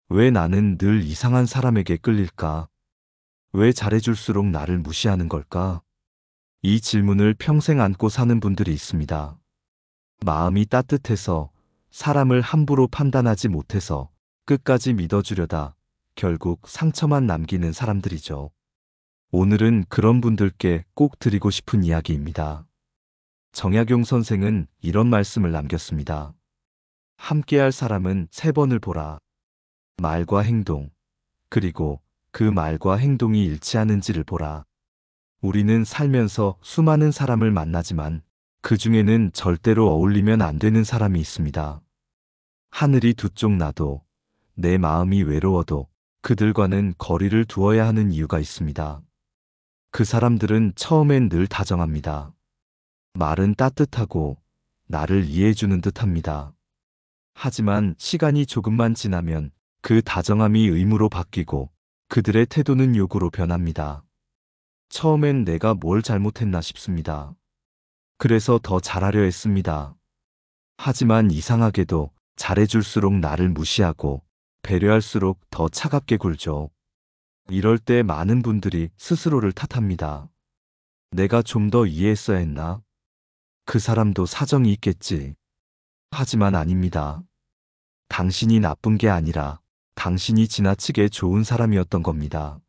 왜 나는 늘 이상한 사람에게 끌릴까? 왜 잘해줄수록 나를 무시하는 걸까? 이 질문을 평생 안고 사는 분들이 있습니다. 마음이 따뜻해서, 사람을 함부로 판단하지 못해서, 끝까지 믿어주려다 결국 상처만 남기는 사람들이죠. 오늘은 그런 분들께 꼭 드리고 싶은 이야기입니다. 정약용 선생은 이런 말씀을 남겼습니다. 함께할 사람은 3번을 보라. 말과 행동, 그리고 그 말과 행동이 일치하는지를 보라. 우리는 살면서 수많은 사람을 만나지만 그 중에는 절대로 어울리면 안 되는 사람이 있습니다. 하늘이 두 쪽 나도, 내 마음이 외로워도 그들과는 거리를 두어야 하는 이유가 있습니다. 그 사람들은 처음엔 늘 다정합니다. 말은 따뜻하고 나를 이해해주는 듯합니다. 하지만 시간이 조금만 지나면 그 다정함이 의무로 바뀌고 그들의 태도는 요구로 변합니다. 처음엔 내가 뭘 잘못했나 싶습니다. 그래서 더 잘하려 했습니다. 하지만 이상하게도 잘해줄수록 나를 무시하고 배려할수록 더 차갑게 굴죠. 이럴 때 많은 분들이 스스로를 탓합니다. 내가 좀 더 이해했어야 했나? 그 사람도 사정이 있겠지. 하지만 아닙니다. 당신이 나쁜 게 아니라 당신이 지나치게 좋은 사람이었던 겁니다.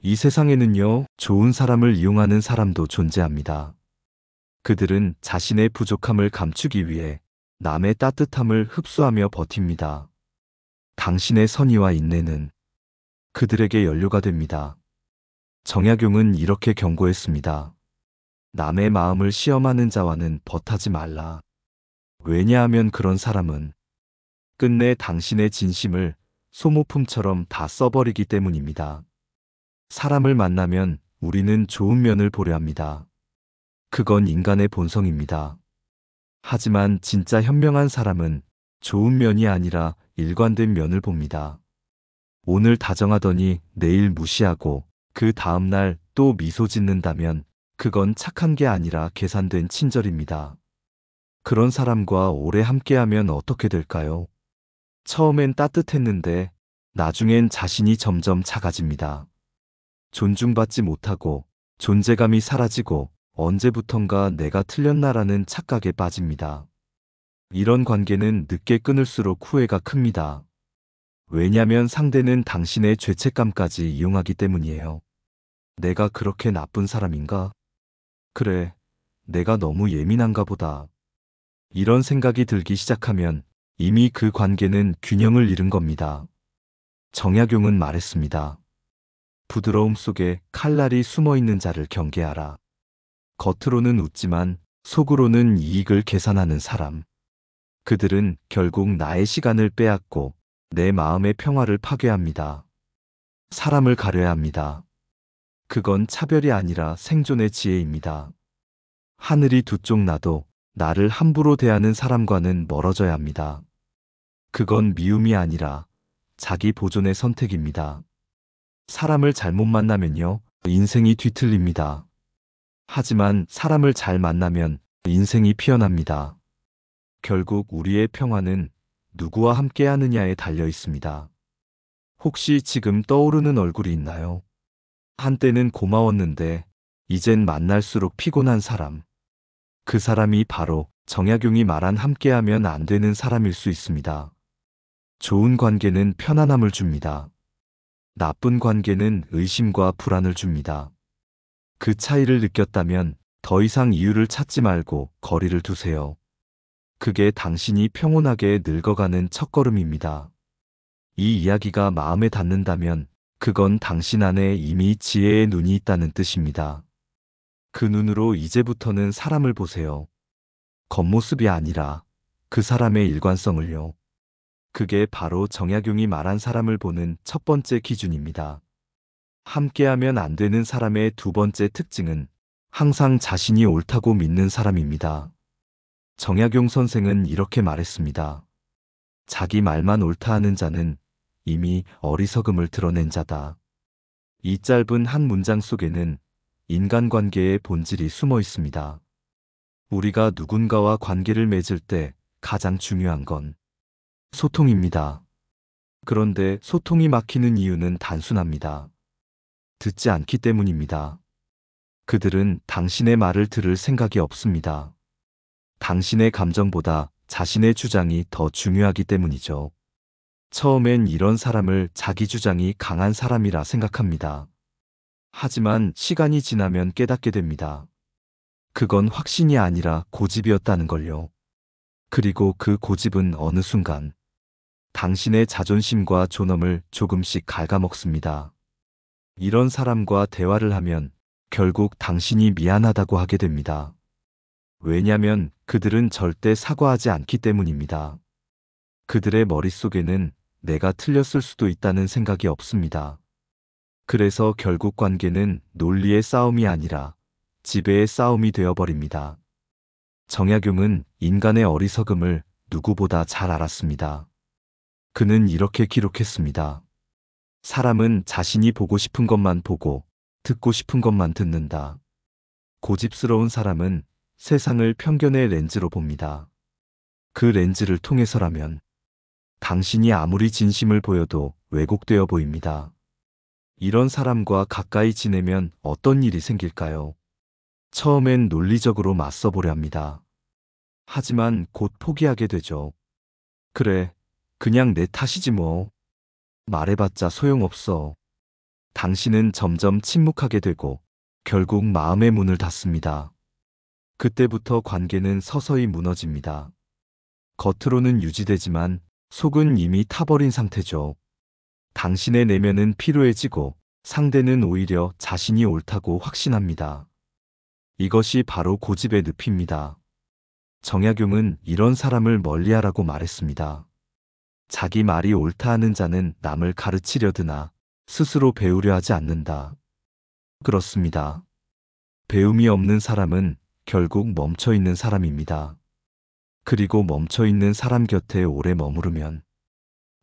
이 세상에는요, 좋은 사람을 이용하는 사람도 존재합니다. 그들은 자신의 부족함을 감추기 위해 남의 따뜻함을 흡수하며 버팁니다. 당신의 선의와 인내는 그들에게 연료가 됩니다. 정약용은 이렇게 경고했습니다. 남의 마음을 시험하는 자와는 벗하지 말라. 왜냐하면 그런 사람은 끝내 당신의 진심을 소모품처럼 다 써버리기 때문입니다. 사람을 만나면 우리는 좋은 면을 보려 합니다. 그건 인간의 본성입니다. 하지만 진짜 현명한 사람은 좋은 면이 아니라 일관된 면을 봅니다. 오늘 다정하더니 내일 무시하고 그 다음날 또 미소 짓는다면 그건 착한 게 아니라 계산된 친절입니다. 그런 사람과 오래 함께하면 어떻게 될까요? 처음엔 따뜻했는데 나중엔 자신이 점점 작아집니다. 존중받지 못하고 존재감이 사라지고 언제부턴가 내가 틀렸나라는 착각에 빠집니다. 이런 관계는 늦게 끊을수록 후회가 큽니다. 왜냐면 상대는 당신의 죄책감까지 이용하기 때문이에요. 내가 그렇게 나쁜 사람인가? 그래, 내가 너무 예민한가 보다. 이런 생각이 들기 시작하면 이미 그 관계는 균형을 잃은 겁니다. 정약용은 말했습니다. 부드러움 속에 칼날이 숨어 있는 자를 경계하라. 겉으로는 웃지만 속으로는 이익을 계산하는 사람. 그들은 결국 나의 시간을 빼앗고 내 마음의 평화를 파괴합니다. 사람을 가려야 합니다. 그건 차별이 아니라 생존의 지혜입니다. 하늘이 두 쪽 나도 나를 함부로 대하는 사람과는 멀어져야 합니다. 그건 미움이 아니라 자기 보존의 선택입니다. 사람을 잘못 만나면요, 인생이 뒤틀립니다. 하지만 사람을 잘 만나면 인생이 피어납니다. 결국 우리의 평화는 누구와 함께 하느냐에 달려 있습니다. 혹시 지금 떠오르는 얼굴이 있나요? 한때는 고마웠는데 이젠 만날수록 피곤한 사람. 그 사람이 바로 정약용이 말한 함께하면 안 되는 사람일 수 있습니다. 좋은 관계는 편안함을 줍니다. 나쁜 관계는 의심과 불안을 줍니다. 그 차이를 느꼈다면 더 이상 이유를 찾지 말고 거리를 두세요. 그게 당신이 평온하게 늙어가는 첫걸음입니다. 이 이야기가 마음에 닿는다면 그건 당신 안에 이미 지혜의 눈이 있다는 뜻입니다. 그 눈으로 이제부터는 사람을 보세요. 겉모습이 아니라 그 사람의 일관성을요. 그게 바로 정약용이 말한 사람을 보는 첫 번째 기준입니다. 함께하면 안 되는 사람의 두 번째 특징은 항상 자신이 옳다고 믿는 사람입니다. 정약용 선생은 이렇게 말했습니다. 자기 말만 옳다 하는 자는 이미 어리석음을 드러낸 자다. 이 짧은 한 문장 속에는 인간관계의 본질이 숨어 있습니다. 우리가 누군가와 관계를 맺을 때 가장 중요한 건 소통입니다. 그런데 소통이 막히는 이유는 단순합니다. 듣지 않기 때문입니다. 그들은 당신의 말을 들을 생각이 없습니다. 당신의 감정보다 자신의 주장이 더 중요하기 때문이죠. 처음엔 이런 사람을 자기 주장이 강한 사람이라 생각합니다. 하지만 시간이 지나면 깨닫게 됩니다. 그건 확신이 아니라 고집이었다는 걸요. 그리고 그 고집은 어느 순간 당신의 자존심과 존엄을 조금씩 갉아먹습니다. 이런 사람과 대화를 하면 결국 당신이 미안하다고 하게 됩니다. 왜냐면 그들은 절대 사과하지 않기 때문입니다. 그들의 머릿속에는 내가 틀렸을 수도 있다는 생각이 없습니다. 그래서 결국 관계는 논리의 싸움이 아니라 지배의 싸움이 되어버립니다. 정약용은 인간의 어리석음을 누구보다 잘 알았습니다. 그는 이렇게 기록했습니다. 사람은 자신이 보고 싶은 것만 보고 듣고 싶은 것만 듣는다. 고집스러운 사람은 세상을 편견의 렌즈로 봅니다. 그 렌즈를 통해서라면 당신이 아무리 진심을 보여도 왜곡되어 보입니다. 이런 사람과 가까이 지내면 어떤 일이 생길까요? 처음엔 논리적으로 맞서보려 합니다. 하지만 곧 포기하게 되죠. 그래, 그냥 내 탓이지 뭐. 말해봤자 소용없어. 당신은 점점 침묵하게 되고 결국 마음의 문을 닫습니다. 그때부터 관계는 서서히 무너집니다. 겉으로는 유지되지만 속은 이미 타버린 상태죠. 당신의 내면은 피로해지고 상대는 오히려 자신이 옳다고 확신합니다. 이것이 바로 고집의 늪입니다. 정약용은 이런 사람을 멀리하라고 말했습니다. 자기 말이 옳다 하는 자는 남을 가르치려 드나 스스로 배우려 하지 않는다. 그렇습니다. 배움이 없는 사람은 결국 멈춰있는 사람입니다. 그리고 멈춰있는 사람 곁에 오래 머무르면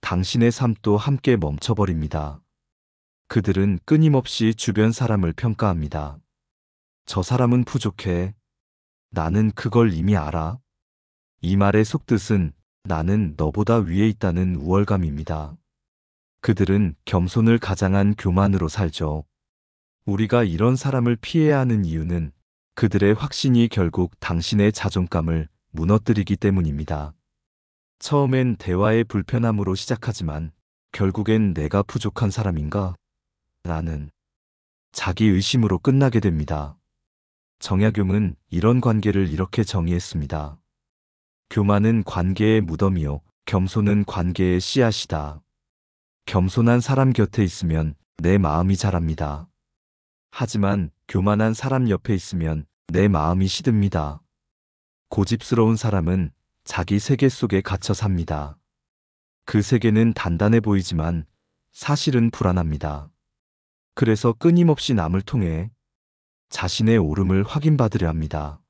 당신의 삶도 함께 멈춰버립니다. 그들은 끊임없이 주변 사람을 평가합니다. 저 사람은 부족해. 나는 그걸 이미 알아. 이 말의 속뜻은 나는 너보다 위에 있다는 우월감입니다. 그들은 겸손을 가장한 교만으로 살죠. 우리가 이런 사람을 피해야 하는 이유는 그들의 확신이 결국 당신의 자존감을 무너뜨리기 때문입니다. 처음엔 대화의 불편함으로 시작하지만 결국엔 내가 부족한 사람인가? 라는 자기 의심으로 끝나게 됩니다. 정약용은 이런 관계를 이렇게 정의했습니다. 교만은 관계의 무덤이요, 겸손은 관계의 씨앗이다. 겸손한 사람 곁에 있으면 내 마음이 자랍니다. 하지만 교만한 사람 옆에 있으면 내 마음이 시듭니다. 고집스러운 사람은 자기 세계 속에 갇혀 삽니다. 그 세계는 단단해 보이지만 사실은 불안합니다. 그래서 끊임없이 남을 통해 자신의 옳음을 확인받으려 합니다.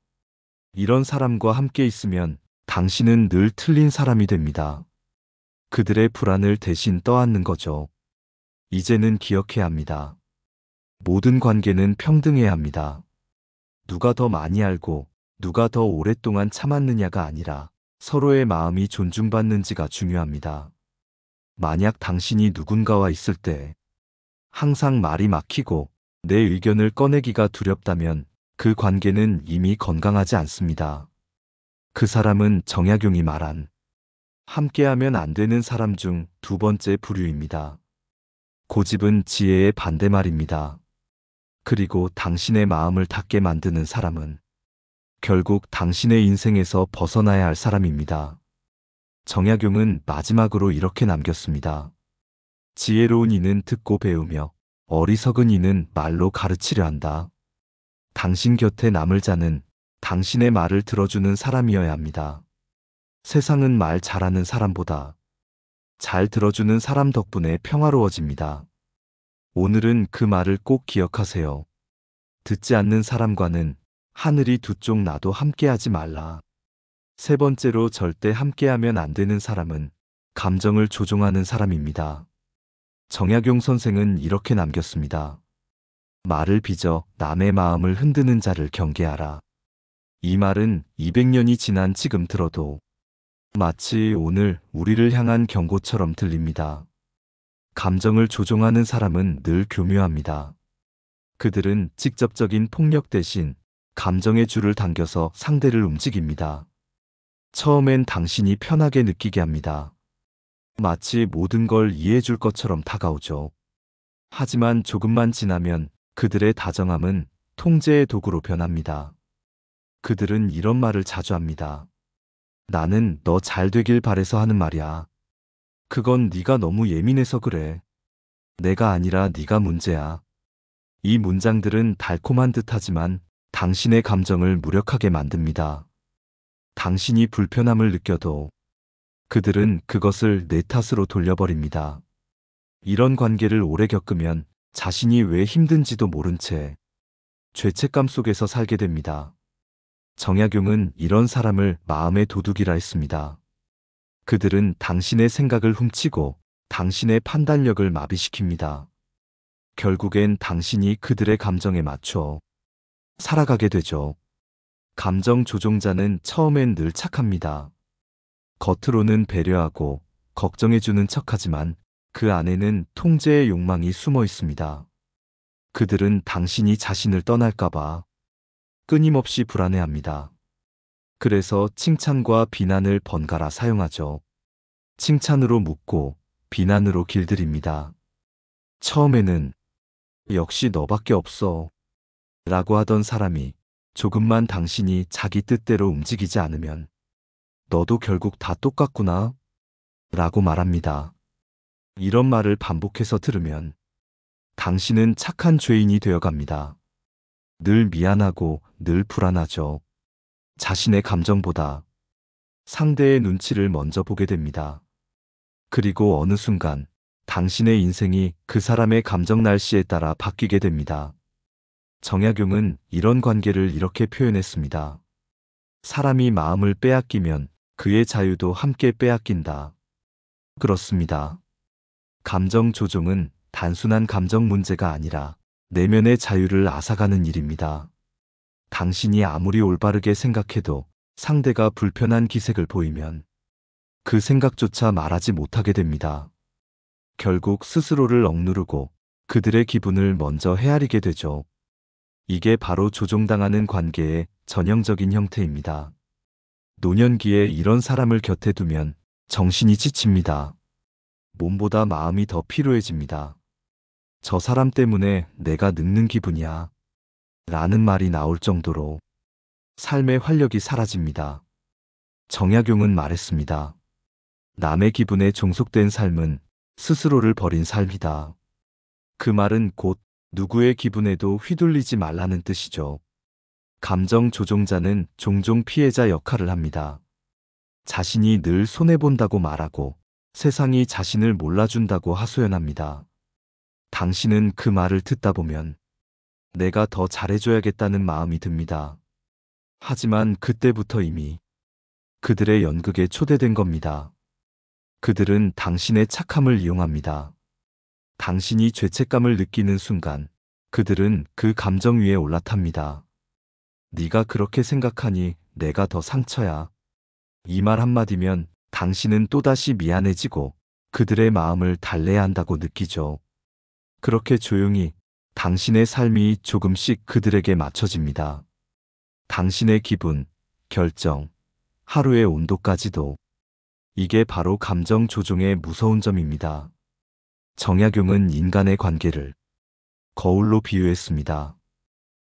이런 사람과 함께 있으면 당신은 늘 틀린 사람이 됩니다. 그들의 불안을 대신 떠안는 거죠. 이제는 기억해야 합니다. 모든 관계는 평등해야 합니다. 누가 더 많이 알고 누가 더 오랫동안 참았느냐가 아니라 서로의 마음이 존중받는지가 중요합니다. 만약 당신이 누군가와 있을 때 항상 말이 막히고 내 의견을 꺼내기가 두렵다면 그 관계는 이미 건강하지 않습니다. 그 사람은 정약용이 말한 함께하면 안 되는 사람 중 두 번째 부류입니다. 고집은 지혜의 반대말입니다. 그리고 당신의 마음을 닫게 만드는 사람은 결국 당신의 인생에서 벗어나야 할 사람입니다. 정약용은 마지막으로 이렇게 남겼습니다. 지혜로운 이는 듣고 배우며 어리석은 이는 말로 가르치려 한다. 당신 곁에 남을 자는 당신의 말을 들어주는 사람이어야 합니다. 세상은 말 잘하는 사람보다 잘 들어주는 사람 덕분에 평화로워집니다. 오늘은 그 말을 꼭 기억하세요. 듣지 않는 사람과는 하늘이 두 쪽 나도 함께하지 말라. 세 번째로 절대 함께하면 안 되는 사람은 감정을 조종하는 사람입니다. 정약용 선생은 이렇게 남겼습니다. 말을 빚어 남의 마음을 흔드는 자를 경계하라. 이 말은 200년이 지난 지금 들어도 마치 오늘 우리를 향한 경고처럼 들립니다. 감정을 조종하는 사람은 늘 교묘합니다. 그들은 직접적인 폭력 대신 감정의 줄을 당겨서 상대를 움직입니다. 처음엔 당신이 편하게 느끼게 합니다. 마치 모든 걸 이해해 줄 것처럼 다가오죠. 하지만 조금만 지나면 그들의 다정함은 통제의 도구로 변합니다. 그들은 이런 말을 자주 합니다. 나는 너 잘 되길 바래서 하는 말이야. 그건 네가 너무 예민해서 그래. 내가 아니라 네가 문제야. 이 문장들은 달콤한 듯하지만 당신의 감정을 무력하게 만듭니다. 당신이 불편함을 느껴도 그들은 그것을 내 탓으로 돌려버립니다. 이런 관계를 오래 겪으면 자신이 왜 힘든지도 모른 채 죄책감 속에서 살게 됩니다. 정약용은 이런 사람을 마음의 도둑이라 했습니다. 그들은 당신의 생각을 훔치고 당신의 판단력을 마비시킵니다. 결국엔 당신이 그들의 감정에 맞춰 살아가게 되죠. 감정 조종자는 처음엔 늘 착합니다. 겉으로는 배려하고 걱정해주는 척하지만 그 안에는 통제의 욕망이 숨어 있습니다. 그들은 당신이 자신을 떠날까봐 끊임없이 불안해합니다. 그래서 칭찬과 비난을 번갈아 사용하죠. 칭찬으로 묻고 비난으로 길들입니다. 처음에는 역시 너밖에 없어 라고 하던 사람이 조금만 당신이 자기 뜻대로 움직이지 않으면 너도 결국 다 똑같구나 라고 말합니다. 이런 말을 반복해서 들으면 당신은 착한 죄인이 되어갑니다. 늘 미안하고 늘 불안하죠. 자신의 감정보다 상대의 눈치를 먼저 보게 됩니다. 그리고 어느 순간 당신의 인생이 그 사람의 감정 날씨에 따라 바뀌게 됩니다. 정약용은 이런 관계를 이렇게 표현했습니다. 사람이 마음을 빼앗기면 그의 자유도 함께 빼앗긴다. 그렇습니다. 감정 조종은 단순한 감정 문제가 아니라 내면의 자유를 앗아가는 일입니다. 당신이 아무리 올바르게 생각해도 상대가 불편한 기색을 보이면 그 생각조차 말하지 못하게 됩니다. 결국 스스로를 억누르고 그들의 기분을 먼저 헤아리게 되죠. 이게 바로 조종당하는 관계의 전형적인 형태입니다. 노년기에 이런 사람을 곁에 두면 정신이 지칩니다. 몸보다 마음이 더 피로해집니다. 저 사람 때문에 내가 늙는 기분이야. 라는 말이 나올 정도로 삶의 활력이 사라집니다. 정약용은 말했습니다. 남의 기분에 종속된 삶은 스스로를 버린 삶이다. 그 말은 곧 누구의 기분에도 휘둘리지 말라는 뜻이죠. 감정 조종자는 종종 피해자 역할을 합니다. 자신이 늘 손해본다고 말하고 세상이 자신을 몰라준다고 하소연합니다. 당신은 그 말을 듣다 보면 내가 더 잘해줘야겠다는 마음이 듭니다. 하지만 그때부터 이미 그들의 연극에 초대된 겁니다. 그들은 당신의 착함을 이용합니다. 당신이 죄책감을 느끼는 순간 그들은 그 감정 위에 올라탑니다. 네가 그렇게 생각하니 내가 더 상처야. 이 말 한마디면 당신은 또다시 미안해지고 그들의 마음을 달래야 한다고 느끼죠. 그렇게 조용히 당신의 삶이 조금씩 그들에게 맞춰집니다. 당신의 기분, 결정, 하루의 온도까지도. 이게 바로 감정 조종의 무서운 점입니다. 정약용은 인간의 관계를 거울로 비유했습니다.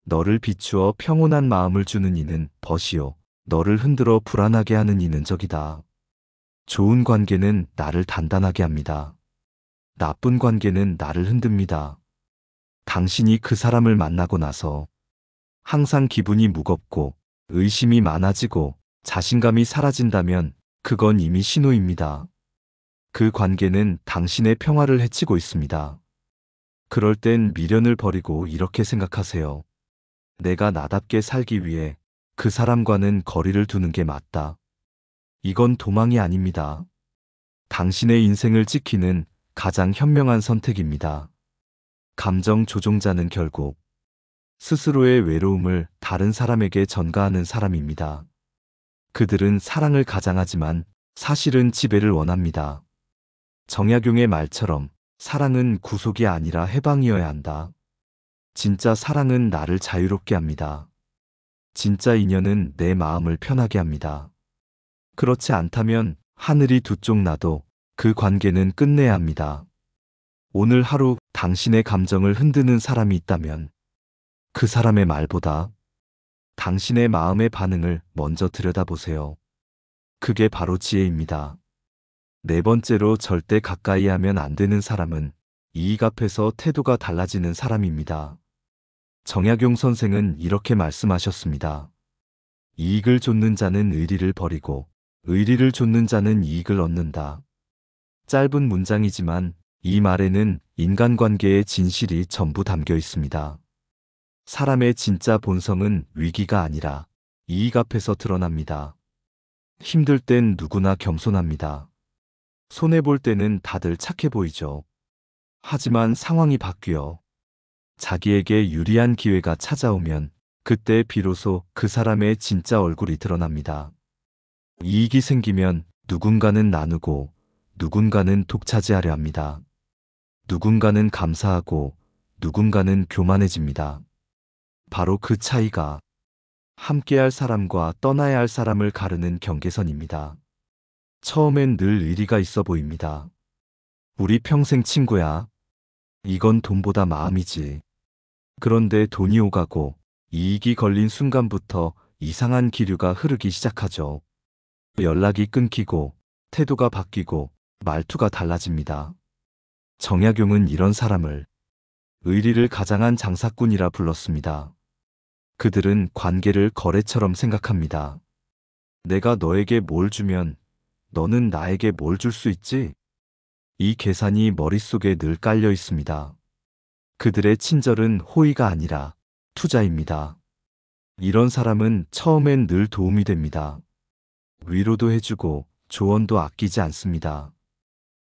너를 비추어 평온한 마음을 주는 이는 벗이요. 너를 흔들어 불안하게 하는 이는 적이다. 좋은 관계는 나를 단단하게 합니다. 나쁜 관계는 나를 흔듭니다. 당신이 그 사람을 만나고 나서 항상 기분이 무겁고 의심이 많아지고 자신감이 사라진다면 그건 이미 신호입니다. 그 관계는 당신의 평화를 해치고 있습니다. 그럴 땐 미련을 버리고 이렇게 생각하세요. 내가 나답게 살기 위해 그 사람과는 거리를 두는 게 맞다. 이건 도망이 아닙니다. 당신의 인생을 지키는 가장 현명한 선택입니다. 감정 조종자는 결국 스스로의 외로움을 다른 사람에게 전가하는 사람입니다. 그들은 사랑을 가장하지만 사실은 지배를 원합니다. 정약용의 말처럼 사랑은 구속이 아니라 해방이어야 한다. 진짜 사랑은 나를 자유롭게 합니다. 진짜 인연은 내 마음을 편하게 합니다. 그렇지 않다면 하늘이 두 쪽 나도 그 관계는 끝내야 합니다. 오늘 하루 당신의 감정을 흔드는 사람이 있다면 그 사람의 말보다 당신의 마음의 반응을 먼저 들여다보세요. 그게 바로 지혜입니다. 네 번째로 절대 가까이 하면 안 되는 사람은 이익 앞에서 태도가 달라지는 사람입니다. 정약용 선생은 이렇게 말씀하셨습니다. 이익을 좇는 자는 의리를 버리고 의리를 좇는 자는 이익을 얻는다. 짧은 문장이지만 이 말에는 인간관계의 진실이 전부 담겨 있습니다. 사람의 진짜 본성은 위기가 아니라 이익 앞에서 드러납니다. 힘들 땐 누구나 겸손합니다. 손해볼 때는 다들 착해 보이죠. 하지만 상황이 바뀌어 자기에게 유리한 기회가 찾아오면 그때 비로소 그 사람의 진짜 얼굴이 드러납니다. 이익이 생기면 누군가는 나누고 누군가는 독차지하려 합니다. 누군가는 감사하고 누군가는 교만해집니다. 바로 그 차이가 함께할 사람과 떠나야 할 사람을 가르는 경계선입니다. 처음엔 늘 의리가 있어 보입니다. 우리 평생 친구야. 이건 돈보다 마음이지. 그런데 돈이 오가고 이익이 걸린 순간부터 이상한 기류가 흐르기 시작하죠. 연락이 끊기고 태도가 바뀌고 말투가 달라집니다. 정약용은 이런 사람을 의리를 가장한 장사꾼이라 불렀습니다. 그들은 관계를 거래처럼 생각합니다. 내가 너에게 뭘 주면 너는 나에게 뭘 줄 수 있지? 이 계산이 머릿속에 늘 깔려 있습니다. 그들의 친절은 호의가 아니라 투자입니다. 이런 사람은 처음엔 늘 도움이 됩니다. 위로도 해주고 조언도 아끼지 않습니다.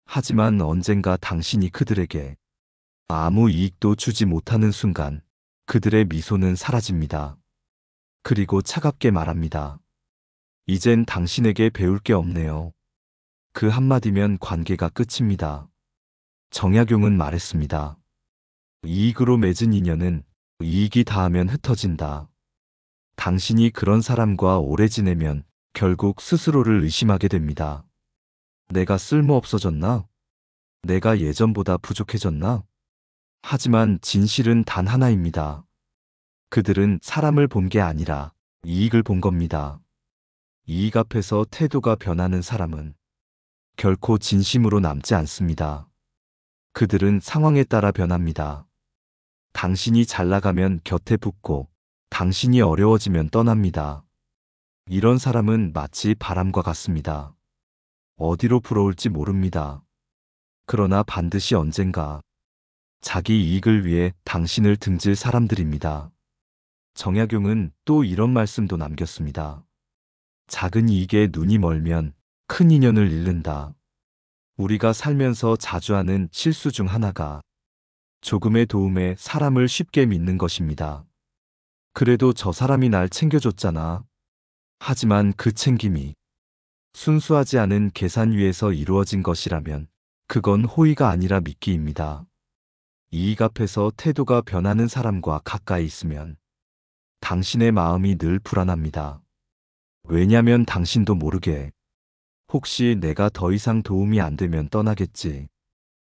하지만 언젠가 당신이 그들에게 아무 이익도 주지 못하는 순간 그들의 미소는 사라집니다. 그리고 차갑게 말합니다. 이젠 당신에게 배울 게 없네요. 그 한마디면 관계가 끝입니다. 정약용은 말했습니다. 이익으로 맺은 인연은 이익이 닿으면 흩어진다. 당신이 그런 사람과 오래 지내면 결국 스스로를 의심하게 됩니다. 내가 쓸모없어졌나? 내가 예전보다 부족해졌나? 하지만 진실은 단 하나입니다. 그들은 사람을 본 게 아니라 이익을 본 겁니다. 이익 앞에서 태도가 변하는 사람은 결코 진심으로 남지 않습니다. 그들은 상황에 따라 변합니다. 당신이 잘 나가면 곁에 붙고 당신이 어려워지면 떠납니다. 이런 사람은 마치 바람과 같습니다. 어디로 불어올지 모릅니다. 그러나 반드시 언젠가 자기 이익을 위해 당신을 등질 사람들입니다. 정약용은 또 이런 말씀도 남겼습니다. 작은 이익에 눈이 멀면 큰 인연을 잃는다. 우리가 살면서 자주 하는 실수 중 하나가 조금의 도움에 사람을 쉽게 믿는 것입니다. 그래도 저 사람이 날 챙겨줬잖아. 하지만 그 챙김이 순수하지 않은 계산 위에서 이루어진 것이라면 그건 호의가 아니라 미끼입니다. 이익 앞에서 태도가 변하는 사람과 가까이 있으면 당신의 마음이 늘 불안합니다. 왜냐면 당신도 모르게 혹시 내가 더 이상 도움이 안 되면 떠나겠지.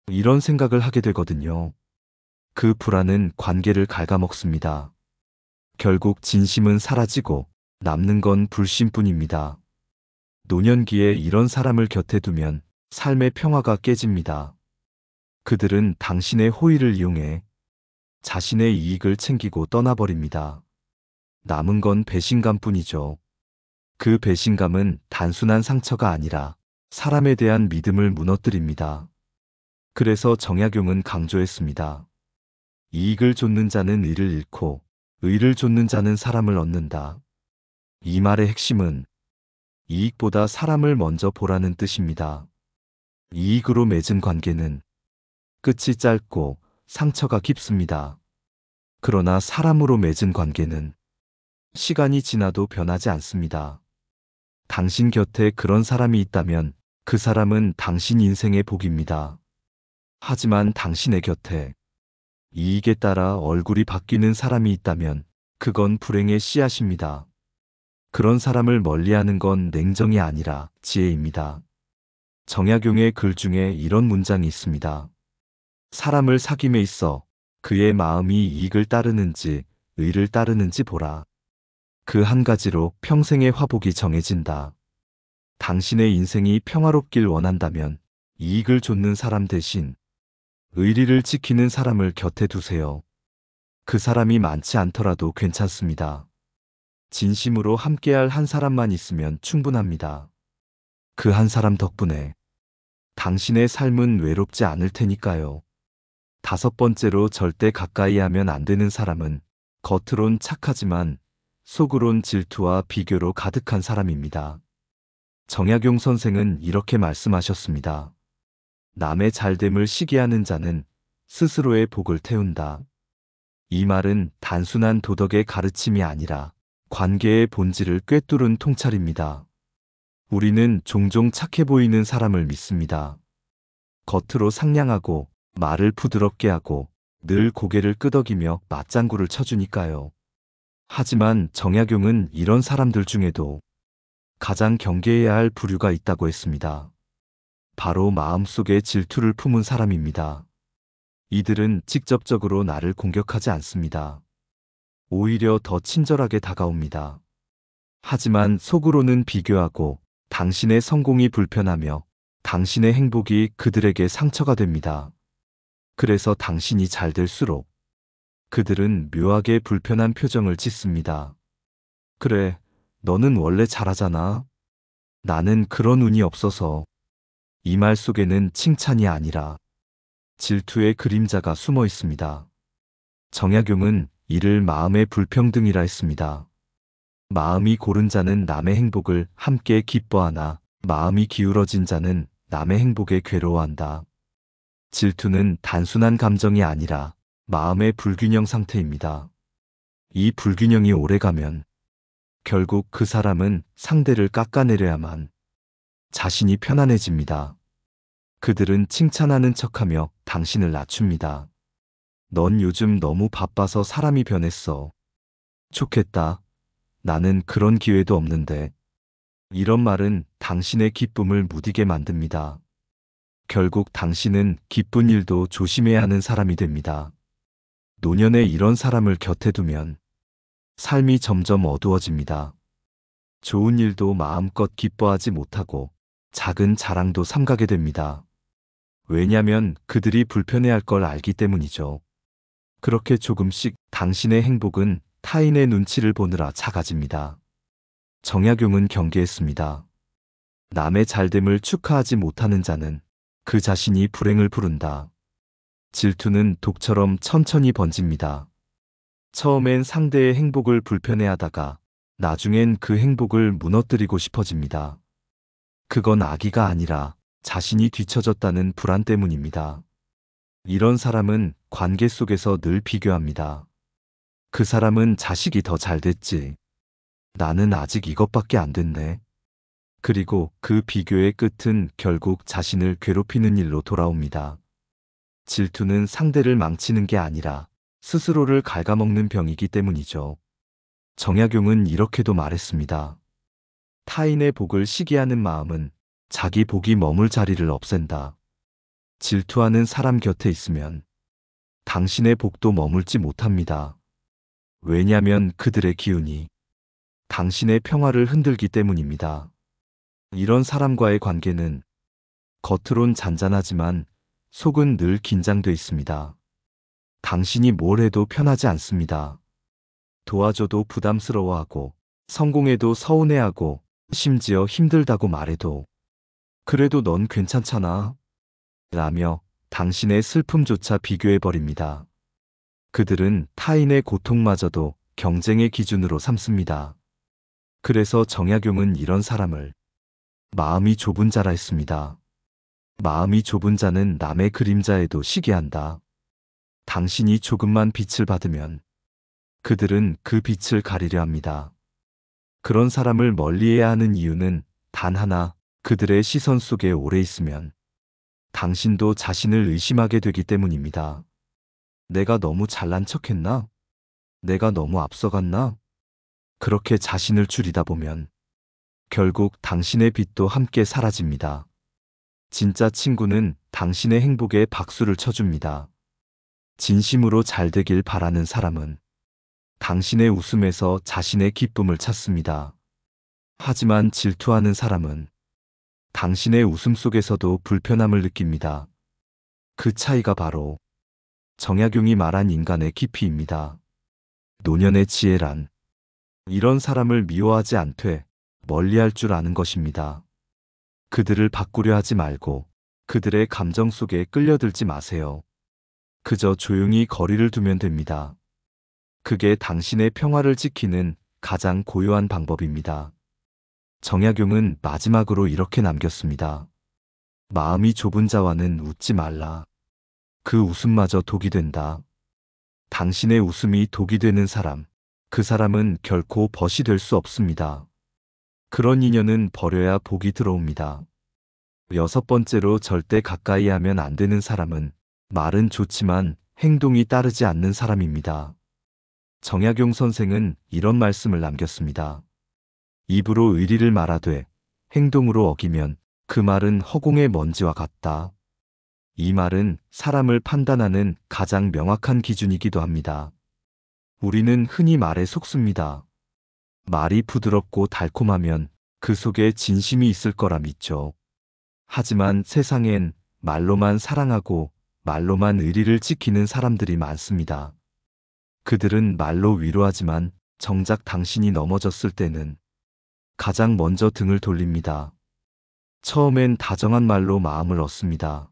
이런 생각을 하게 되거든요. 그 불안은 관계를 갉아먹습니다. 결국 진심은 사라지고 남는 건 불신뿐입니다. 노년기에 이런 사람을 곁에 두면 삶의 평화가 깨집니다. 그들은 당신의 호의를 이용해 자신의 이익을 챙기고 떠나버립니다. 남은 건 배신감뿐이죠. 그 배신감은 단순한 상처가 아니라 사람에 대한 믿음을 무너뜨립니다. 그래서 정약용은 강조했습니다. 이익을 좇는 자는 의를 잃고 의를 좇는 자는 사람을 얻는다. 이 말의 핵심은 이익보다 사람을 먼저 보라는 뜻입니다. 이익으로 맺은 관계는 끝이 짧고 상처가 깊습니다. 그러나 사람으로 맺은 관계는 시간이 지나도 변하지 않습니다. 당신 곁에 그런 사람이 있다면 그 사람은 당신 인생의 복입니다. 하지만 당신의 곁에 이익에 따라 얼굴이 바뀌는 사람이 있다면 그건 불행의 씨앗입니다. 그런 사람을 멀리하는 건 냉정이 아니라 지혜입니다. 정약용의 글 중에 이런 문장이 있습니다. 사람을 사귐에 있어 그의 마음이 이익을 따르는지 의를 따르는지 보라. 그 한 가지로 평생의 화복이 정해진다. 당신의 인생이 평화롭길 원한다면 이익을 좇는 사람 대신 의리를 지키는 사람을 곁에 두세요. 그 사람이 많지 않더라도 괜찮습니다. 진심으로 함께할 한 사람만 있으면 충분합니다. 그 한 사람 덕분에 당신의 삶은 외롭지 않을 테니까요. 다섯 번째로 절대 가까이 하면 안 되는 사람은 겉으론 착하지만 속으론 질투와 비교로 가득한 사람입니다. 정약용 선생은 이렇게 말씀하셨습니다. 남의 잘됨을 시기하는 자는 스스로의 복을 태운다. 이 말은 단순한 도덕의 가르침이 아니라 관계의 본질을 꿰뚫은 통찰입니다. 우리는 종종 착해 보이는 사람을 믿습니다. 겉으로 상냥하고 말을 부드럽게 하고 늘 고개를 끄덕이며 맞장구를 쳐주니까요. 하지만 정약용은 이런 사람들 중에도 가장 경계해야 할 부류가 있다고 했습니다. 바로 마음속에 질투를 품은 사람입니다. 이들은 직접적으로 나를 공격하지 않습니다. 오히려 더 친절하게 다가옵니다. 하지만 속으로는 비교하고 당신의 성공이 불편하며 당신의 행복이 그들에게 상처가 됩니다. 그래서 당신이 잘 될수록 그들은 묘하게 불편한 표정을 짓습니다. 그래, 너는 원래 잘하잖아. 나는 그런 운이 없어서. 이 말 속에는 칭찬이 아니라 질투의 그림자가 숨어 있습니다. 정약용은 이를 마음의 불평등이라 했습니다. 마음이 고른 자는 남의 행복을 함께 기뻐하나 마음이 기울어진 자는 남의 행복에 괴로워한다. 질투는 단순한 감정이 아니라 마음의 불균형 상태입니다. 이 불균형이 오래가면 결국 그 사람은 상대를 깎아내려야만 자신이 편안해집니다. 그들은 칭찬하는 척하며 당신을 낮춥니다. 넌 요즘 너무 바빠서 사람이 변했어. 좋겠다. 나는 그런 기회도 없는데. 이런 말은 당신의 기쁨을 무디게 만듭니다. 결국 당신은 기쁜 일도 조심해야 하는 사람이 됩니다. 노년에 이런 사람을 곁에 두면 삶이 점점 어두워집니다. 좋은 일도 마음껏 기뻐하지 못하고 작은 자랑도 삼가게 됩니다. 왜냐면 그들이 불편해할 걸 알기 때문이죠. 그렇게 조금씩 당신의 행복은 타인의 눈치를 보느라 작아집니다. 정약용은 경계했습니다. 남의 잘됨을 축하하지 못하는 자는 그 자신이 불행을 부른다. 질투는 독처럼 천천히 번집니다. 처음엔 상대의 행복을 불편해하다가 나중엔 그 행복을 무너뜨리고 싶어집니다. 그건 악의가 아니라 자신이 뒤처졌다는 불안 때문입니다. 이런 사람은 관계 속에서 늘 비교합니다. 그 사람은 자식이 더 잘 됐지. 나는 아직 이것밖에 안 됐네. 그리고 그 비교의 끝은 결국 자신을 괴롭히는 일로 돌아옵니다. 질투는 상대를 망치는 게 아니라 스스로를 갉아먹는 병이기 때문이죠. 정약용은 이렇게도 말했습니다. 타인의 복을 시기하는 마음은 자기 복이 머물 자리를 없앤다. 질투하는 사람 곁에 있으면 당신의 복도 머물지 못합니다. 왜냐면 그들의 기운이 당신의 평화를 흔들기 때문입니다. 이런 사람과의 관계는 겉으론 잔잔하지만 속은 늘 긴장돼 있습니다. 당신이 뭘 해도 편하지 않습니다. 도와줘도 부담스러워하고 성공해도 서운해하고 심지어 힘들다고 말해도 그래도 넌 괜찮잖아 라며 당신의 슬픔조차 비교해버립니다. 그들은 타인의 고통마저도 경쟁의 기준으로 삼습니다. 그래서 정약용은 이런 사람을 마음이 좁은 자라 했습니다. 마음이 좁은 자는 남의 그림자에도 시기한다. 당신이 조금만 빛을 받으면 그들은 그 빛을 가리려 합니다. 그런 사람을 멀리해야 하는 이유는 단 하나, 그들의 시선 속에 오래 있으면 당신도 자신을 의심하게 되기 때문입니다. 내가 너무 잘난 척했나? 내가 너무 앞서갔나? 그렇게 자신을 줄이다 보면 결국 당신의 빛도 함께 사라집니다. 진짜 친구는 당신의 행복에 박수를 쳐줍니다. 진심으로 잘 되길 바라는 사람은 당신의 웃음에서 자신의 기쁨을 찾습니다. 하지만 질투하는 사람은 당신의 웃음 속에서도 불편함을 느낍니다. 그 차이가 바로 정약용이 말한 인간의 깊이입니다. 노년의 지혜란 이런 사람을 미워하지 않되 멀리할 줄 아는 것입니다. 그들을 바꾸려 하지 말고 그들의 감정 속에 끌려들지 마세요. 그저 조용히 거리를 두면 됩니다. 그게 당신의 평화를 지키는 가장 고요한 방법입니다. 정약용은 마지막으로 이렇게 남겼습니다. 마음이 좁은 자와는 웃지 말라. 그 웃음마저 독이 된다. 당신의 웃음이 독이 되는 사람, 그 사람은 결코 벗이 될 수 없습니다. 그런 인연은 버려야 복이 들어옵니다. 6번째로 절대 가까이 하면 안 되는 사람은 말은 좋지만 행동이 따르지 않는 사람입니다. 정약용 선생은 이런 말씀을 남겼습니다. 입으로 의리를 말하되 행동으로 어기면 그 말은 허공의 먼지와 같다. 이 말은 사람을 판단하는 가장 명확한 기준이기도 합니다. 우리는 흔히 말에 속습니다. 말이 부드럽고 달콤하면 그 속에 진심이 있을 거라 믿죠. 하지만 세상엔 말로만 사랑하고 말로만 의리를 지키는 사람들이 많습니다. 그들은 말로 위로하지만 정작 당신이 넘어졌을 때는 가장 먼저 등을 돌립니다. 처음엔 다정한 말로 마음을 얻습니다.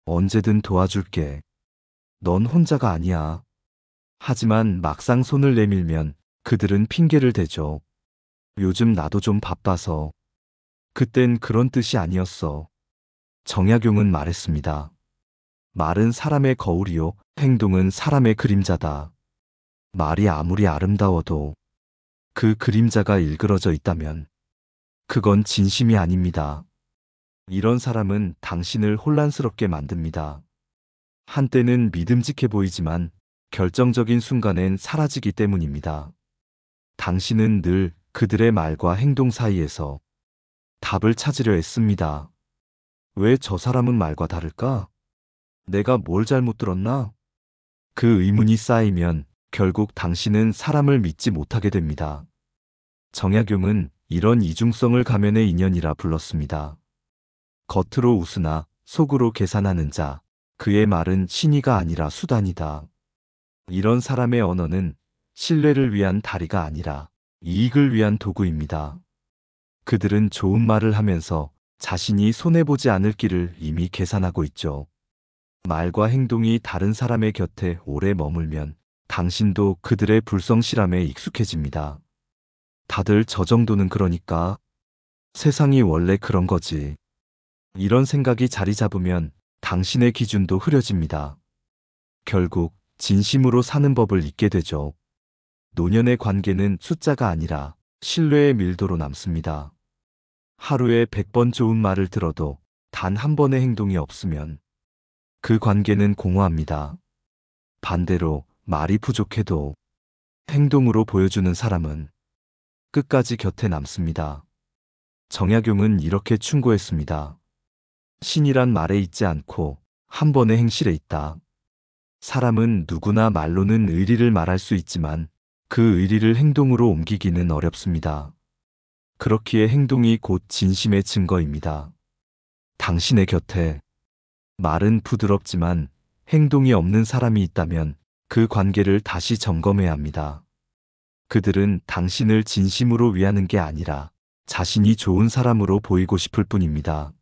언제든 도와줄게. 넌 혼자가 아니야. 하지만 막상 손을 내밀면 그들은 핑계를 대죠. 요즘 나도 좀 바빠서. 그땐 그런 뜻이 아니었어. 정약용은 말했습니다. 말은 사람의 거울이요, 행동은 사람의 그림자다. 말이 아무리 아름다워도 그 그림자가 일그러져 있다면 그건 진심이 아닙니다. 이런 사람은 당신을 혼란스럽게 만듭니다. 한때는 믿음직해 보이지만 결정적인 순간엔 사라지기 때문입니다. 당신은 늘 그들의 말과 행동 사이에서 답을 찾으려 했습니다. 왜 저 사람은 말과 다를까? 내가 뭘 잘못 들었나? 그 의문이 쌓이면 결국 당신은 사람을 믿지 못하게 됩니다. 정약용은 이런 이중성을 가면의 인연이라 불렀습니다. 겉으로 웃으나 속으로 계산하는 자, 그의 말은 신의가 아니라 수단이다. 이런 사람의 언어는 신뢰를 위한 다리가 아니라 이익을 위한 도구입니다. 그들은 좋은 말을 하면서 자신이 손해보지 않을 길을 이미 계산하고 있죠. 말과 행동이 다른 사람의 곁에 오래 머물면 당신도 그들의 불성실함에 익숙해집니다. 다들 저 정도는 그러니까 세상이 원래 그런 거지. 이런 생각이 자리 잡으면 당신의 기준도 흐려집니다. 결국 진심으로 사는 법을 잊게 되죠. 노년의 관계는 숫자가 아니라 신뢰의 밀도로 남습니다. 하루에 100번 좋은 말을 들어도 단 한 번의 행동이 없으면 그 관계는 공허합니다. 반대로 말이 부족해도 행동으로 보여주는 사람은 끝까지 곁에 남습니다. 정약용은 이렇게 충고했습니다. 신이란 말에 있지 않고 한 번의 행실에 있다. 사람은 누구나 말로는 의리를 말할 수 있지만 그 의리를 행동으로 옮기기는 어렵습니다. 그렇기에 행동이 곧 진심의 증거입니다. 당신의 곁에 말은 부드럽지만 행동이 없는 사람이 있다면 그 관계를 다시 점검해야 합니다. 그들은 당신을 진심으로 위하는 게 아니라 자신이 좋은 사람으로 보이고 싶을 뿐입니다.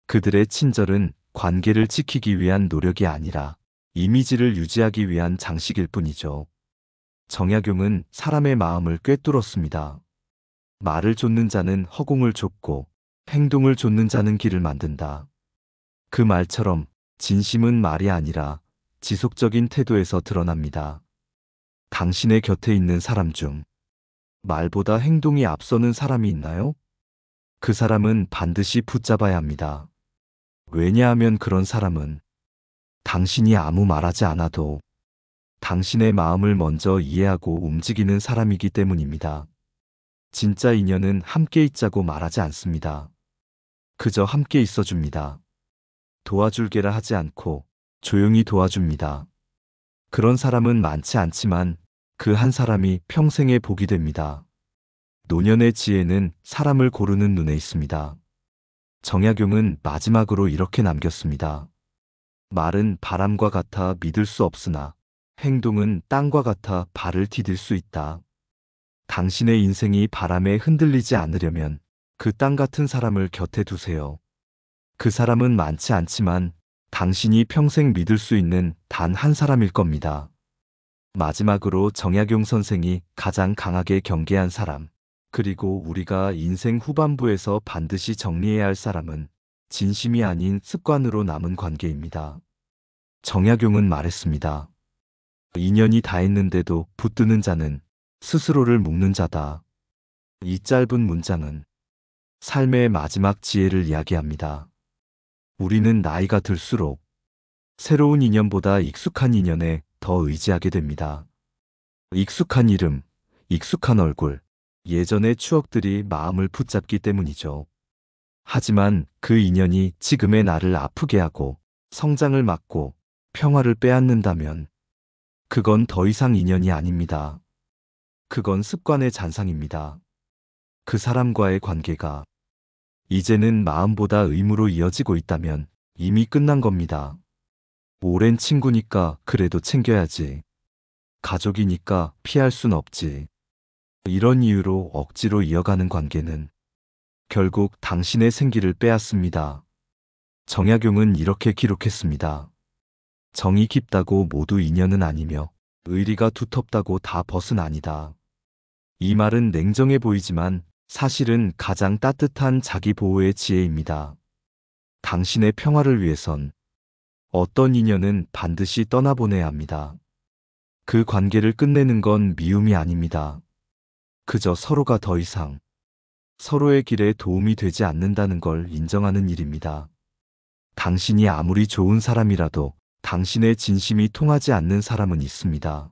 그들의 친절은 관계를 지키기 위한 노력이 아니라 이미지를 유지하기 위한 장식일 뿐이죠. 정약용은 사람의 마음을 꿰뚫었습니다. 말을 좇는 자는 허공을 좇고 행동을 좇는 자는 길을 만든다. 그 말처럼 진심은 말이 아니라 지속적인 태도에서 드러납니다. 당신의 곁에 있는 사람 중 말보다 행동이 앞서는 사람이 있나요? 그 사람은 반드시 붙잡아야 합니다. 왜냐하면 그런 사람은 당신이 아무 말하지 않아도 당신의 마음을 먼저 이해하고 움직이는 사람이기 때문입니다. 진짜 인연은 함께 있자고 말하지 않습니다. 그저 함께 있어줍니다. 도와줄게라 하지 않고 조용히 도와줍니다. 그런 사람은 많지 않지만 그 한 사람이 평생의 복이 됩니다. 노년의 지혜는 사람을 고르는 눈에 있습니다. 정약용은 마지막으로 이렇게 남겼습니다. 말은 바람과 같아 믿을 수 없으나 행동은 땅과 같아 발을 디딜 수 있다. 당신의 인생이 바람에 흔들리지 않으려면 그 땅 같은 사람을 곁에 두세요. 그 사람은 많지 않지만 당신이 평생 믿을 수 있는 단 한 사람일 겁니다. 마지막으로 정약용 선생이 가장 강하게 경계한 사람, 그리고 우리가 인생 후반부에서 반드시 정리해야 할 사람은 진심이 아닌 습관으로 남은 관계입니다. 정약용은 말했습니다. 인연이 다 했는데도 붙드는 자는 스스로를 묶는 자다. 이 짧은 문장은 삶의 마지막 지혜를 이야기합니다. 우리는 나이가 들수록 새로운 인연보다 익숙한 인연에 더 의지하게 됩니다. 익숙한 이름, 익숙한 얼굴, 예전의 추억들이 마음을 붙잡기 때문이죠. 하지만 그 인연이 지금의 나를 아프게 하고 성장을 막고 평화를 빼앗는다면 그건 더 이상 인연이 아닙니다. 그건 습관의 잔상입니다. 그 사람과의 관계가 이제는 마음보다 의무로 이어지고 있다면 이미 끝난 겁니다. 오랜 친구니까 그래도 챙겨야지. 가족이니까 피할 순 없지. 이런 이유로 억지로 이어가는 관계는 결국 당신의 생기를 빼앗습니다. 정약용은 이렇게 기록했습니다. 정이 깊다고 모두 인연은 아니며 의리가 두텁다고 다 벗은 아니다. 이 말은 냉정해 보이지만 사실은 가장 따뜻한 자기 보호의 지혜입니다. 당신의 평화를 위해선 어떤 인연은 반드시 떠나보내야 합니다. 그 관계를 끝내는 건 미움이 아닙니다. 그저 서로가 더 이상 서로의 길에 도움이 되지 않는다는 걸 인정하는 일입니다. 당신이 아무리 좋은 사람이라도 당신의 진심이 통하지 않는 사람은 있습니다.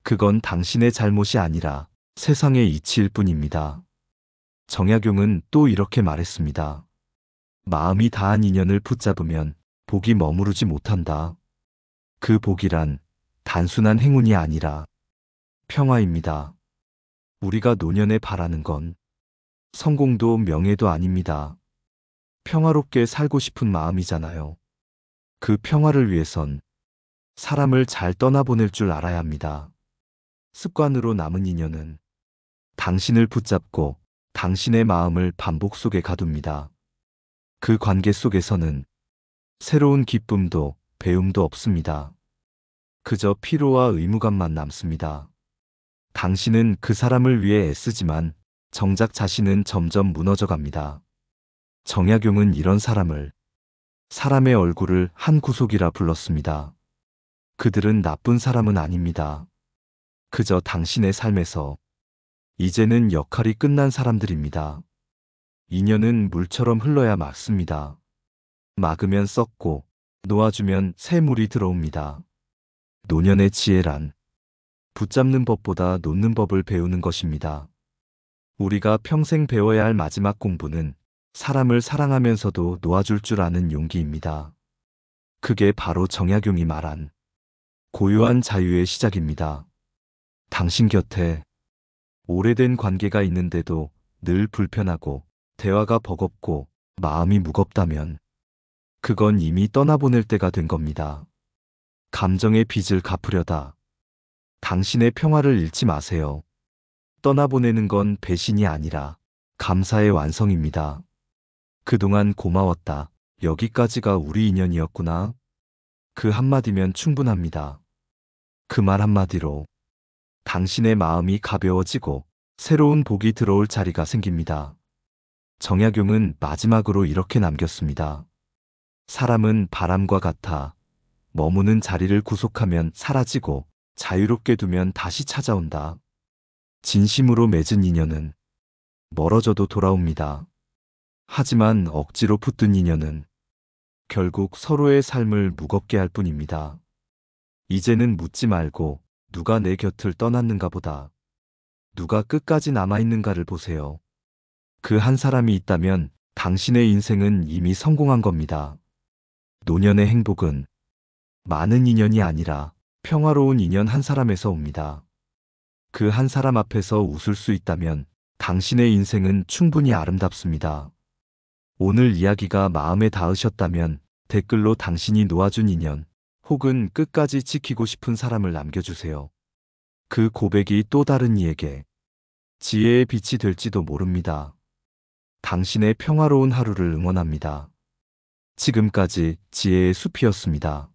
그건 당신의 잘못이 아니라 세상의 이치일 뿐입니다. 정약용은 또 이렇게 말했습니다. 마음이 다한 인연을 붙잡으면 복이 머무르지 못한다. 그 복이란 단순한 행운이 아니라 평화입니다. 우리가 노년에 바라는 건 성공도 명예도 아닙니다. 평화롭게 살고 싶은 마음이잖아요. 그 평화를 위해선 사람을 잘 떠나보낼 줄 알아야 합니다. 습관으로 남은 인연은 당신을 붙잡고 당신의 마음을 반복 속에 가둡니다. 그 관계 속에서는 새로운 기쁨도 배움도 없습니다. 그저 피로와 의무감만 남습니다. 당신은 그 사람을 위해 애쓰지만 정작 자신은 점점 무너져 갑니다. 정약용은 이런 사람을 사람의 얼굴을 한 구속이라 불렀습니다. 그들은 나쁜 사람은 아닙니다. 그저 당신의 삶에서 이제는 역할이 끝난 사람들입니다. 인연은 물처럼 흘러야 막습니다. 막으면 썩고 놓아주면 새 물이 들어옵니다. 노년의 지혜란 붙잡는 법보다 놓는 법을 배우는 것입니다. 우리가 평생 배워야 할 마지막 공부는 사람을 사랑하면서도 놓아줄 줄 아는 용기입니다. 그게 바로 정약용이 말한 고요한 자유의 시작입니다. 당신 곁에 오래된 관계가 있는데도 늘 불편하고 대화가 버겁고 마음이 무겁다면 그건 이미 떠나보낼 때가 된 겁니다. 감정의 빚을 갚으려다 당신의 평화를 잃지 마세요. 떠나보내는 건 배신이 아니라 감사의 완성입니다. 그동안 고마웠다. 여기까지가 우리 인연이었구나. 그 한마디면 충분합니다. 그 말 한마디로 당신의 마음이 가벼워지고 새로운 복이 들어올 자리가 생깁니다. 정약용은 마지막으로 이렇게 남겼습니다. 사람은 바람과 같아 머무는 자리를 구속하면 사라지고 자유롭게 두면 다시 찾아온다. 진심으로 맺은 인연은 멀어져도 돌아옵니다. 하지만 억지로 붙든 인연은 결국 서로의 삶을 무겁게 할 뿐입니다. 이제는 묻지 말고 누가 내 곁을 떠났는가 보다 누가 끝까지 남아있는가를 보세요. 그 한 사람이 있다면 당신의 인생은 이미 성공한 겁니다. 노년의 행복은 많은 인연이 아니라 평화로운 인연 한 사람에서 옵니다. 그 한 사람 앞에서 웃을 수 있다면 당신의 인생은 충분히 아름답습니다. 오늘 이야기가 마음에 닿으셨다면 댓글로 당신이 놓아준 인연 혹은 끝까지 지키고 싶은 사람을 남겨주세요. 그 고백이 또 다른 이에게 지혜의 빛이 될지도 모릅니다. 당신의 평화로운 하루를 응원합니다. 지금까지 지혜의 숲이었습니다.